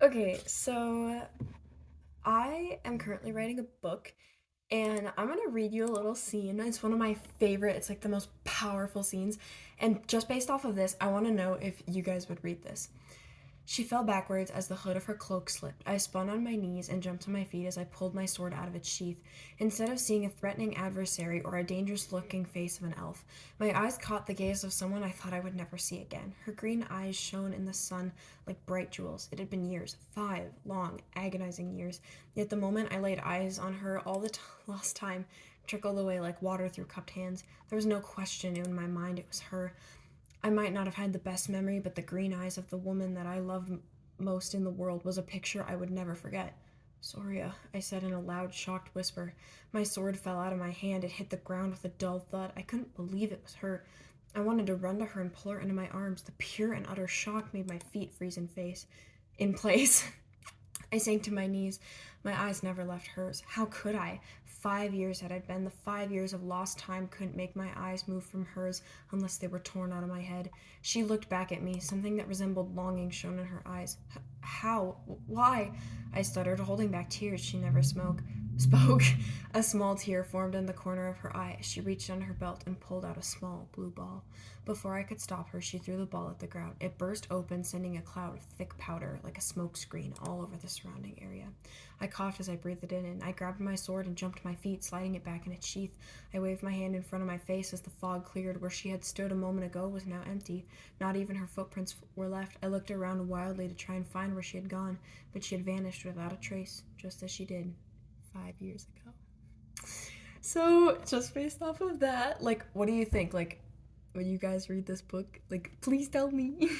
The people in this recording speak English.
Okay, so I am currently writing a book and I'm gonna read you a little scene. It's one of my favorite, it's like the most powerful scenes. And just based off of this, I wanna know if you guys would read this. She fell backwards as the hood of her cloak slipped. I spun on my knees and jumped to my feet as I pulled my sword out of its sheath. Instead of seeing a threatening adversary or a dangerous looking face of an elf, my eyes caught the gaze of someone I thought I would never see again. Her green eyes shone in the sun like bright jewels. It had been years, 5 long, agonizing years. Yet the moment I laid eyes on her, all the lost time trickled away like water through cupped hands. There was no question in my mind it was her. I might not have had the best memory, but the green eyes of the woman that I loved most in the world was a picture I would never forget. Soria, I said in a loud, shocked whisper. My sword fell out of my hand. It hit the ground with a dull thud. I couldn't believe it was her. I wanted to run to her and pull her into my arms. The pure and utter shock made my feet freeze in place. I sank to my knees. My eyes never left hers. How could I? 5 years had it been. The 5 years of lost time couldn't make my eyes move from hers unless they were torn out of my head. She looked back at me. Something that resembled longing shone in her eyes. How? Why? I stuttered, holding back tears. She never spoke. A small tear formed in the corner of her eye. She reached under her belt and pulled out a small blue ball. Before I could stop her, she threw the ball at the ground. It burst open, sending a cloud of thick powder like a smoke screen all over the surrounding area. I coughed as I breathed it in. I grabbed my sword and jumped to my feet, sliding it back in its sheath. I waved my hand in front of my face as the fog cleared. Where she had stood a moment ago was now empty. Not even her footprints were left. I looked around wildly to try and find where she had gone, but she had vanished without a trace, just as she did 5 years ago. So, just based off of that, like, what do you think? Like, when you guys read this book, like, please tell me.